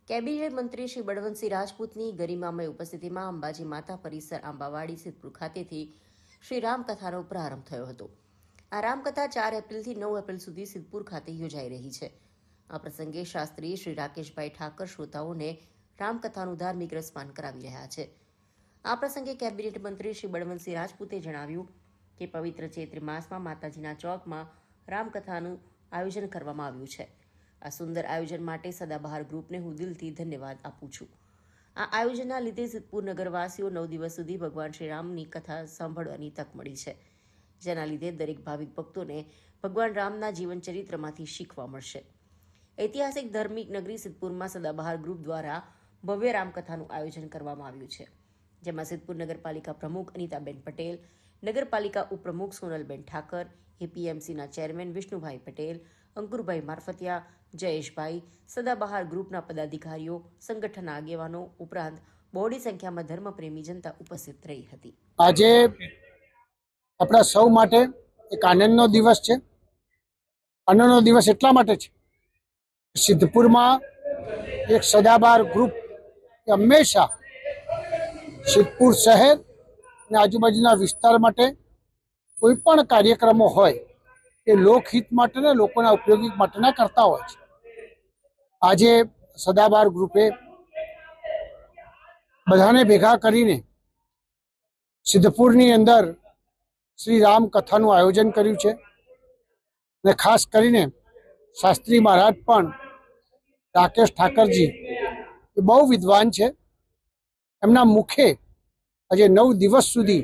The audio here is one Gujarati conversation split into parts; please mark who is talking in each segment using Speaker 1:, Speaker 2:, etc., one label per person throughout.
Speaker 1: કેબિનેટ મંત્રી શ્રી બળવંતસિંહ રાજપૂતની ગરિમામય ઉપસ્થિતિમાં અંબાજી માતા પરિસર આંબાવાડી સિદ્ધપુર ખાતેથી શ્રી રામકથાનો પ્રારંભ થયો હતો. આ રામકથા 4 એપ્રિલથી 9 એપ્રિલ સુધી સિદ્ધપુર ખાતે યોજાઈ રહી છે. આ પ્રસંગે શાસ્ત્રી શ્રી રાકેશભાઈ ઠાકર શ્રોતાઓને રામકથાનું ધાર્મિક રસપાન કરાવી રહ્યા છે. આ પ્રસંગે કેબિનેટ મંત્રી શ્રી બળવંતસિંહ રાજપૂતે જણાવ્યું કે પવિત્ર ચૈત્ર માસમાં માતાજીના ચોકમાં રામકથાનું આયોજન કરવામાં આવ્યું છે. આ સુંદર આયોજન માટે સદાબહાર ગ્રુપને હું દિલથી ધન્યવાદ આપું છું. આ આયોજનના લીધે સિદ્ધપુર નગરવાસીઓ 9 દિવસ સુધી ભગવાન શ્રી રામની કથા સાંભળવાની તક મળી છે, જેના લીધે દરેક ભાવિક ભક્તોને ભગવાન રામના જીવન ચરિત્રમાંથી શીખવા મળશે. ઐતિહાસિક ધાર્મિક નગરી સિદ્ધપુરમાં સદાબહાર ગ્રુપ દ્વારા ભવ્ય રામકથાનું આયોજન કરવામાં આવ્યું છે, જેમાં સિદ્ધપુર નગરપાલિકા પ્રમુખ અનિતાબેન પટેલ, નગરપાલિકા ઉપપ્રમુખ સોનલબેન ઠાકર, એપીએમસીના ચેરમેન વિષ્ણુભાઈ પટેલ, અંકુરભાઈ મારફતિયા, જયેશભાઈ, સદાબહાર ગ્રુપના પદાધિકારીઓ, સંગઠનના આગેવાનો ઉપરાંત બહોળી સંખ્યામાં ધર્મપ્રેમી જનતા ઉપસ્થિત રહી હતી.
Speaker 2: આજે આપણા સૌ માટે એક આનંદનો દિવસ છે. આનંદનો દિવસ એટલા માટે છે સિદ્ધપુરમાં એક સદાબહાર ગ્રુપ હંમેશા સિદ્ધપુર શહેર અને આજુબાજુના વિસ્તાર માટે કોઈ પણ કાર્યક્રમો હોય એ લોકહિત માટે ને લોકોના ઉપયોગી માટેના કરતા હોય છે. આજે સદાબહાર ગ્રુપે બધાને ભેગા કરીને સિદ્ધપુરની અંદર શ્રી રામ કથાનું આયોજન કર્યું છે અને ખાસ કરીને શાસ્ત્રી મહારાજ પણ રાકેશ ઠાકરજી એ બહુ વિદ્વાન છે. એમના મુખે આજે 9 દિવસ સુધી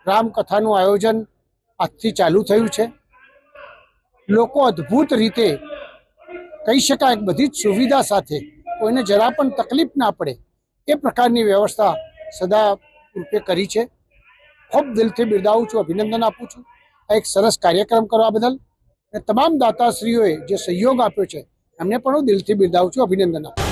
Speaker 2: રામકથાનું આયોજન આજથી ચાલુ થયું છે. લોકો અદ્ભુત રીતે કહી શકાય બધી જ સુવિધા સાથે કોઈને જરા પણ તકલીફ ના પડે એ પ્રકારની વ્યવસ્થા સદા રૂપે કરી છે. ખૂબ દિલથી બિરદાવું છું, અભિનંદન આપું છું આ એક સરસ કાર્યક્રમ કરવા બદલ. અને તમામ દાતાશ્રીઓએ જે સહયોગ આપ્યો છે એમને પણ હું દિલથી બિરદાવું છું, અભિનંદન આપું છું.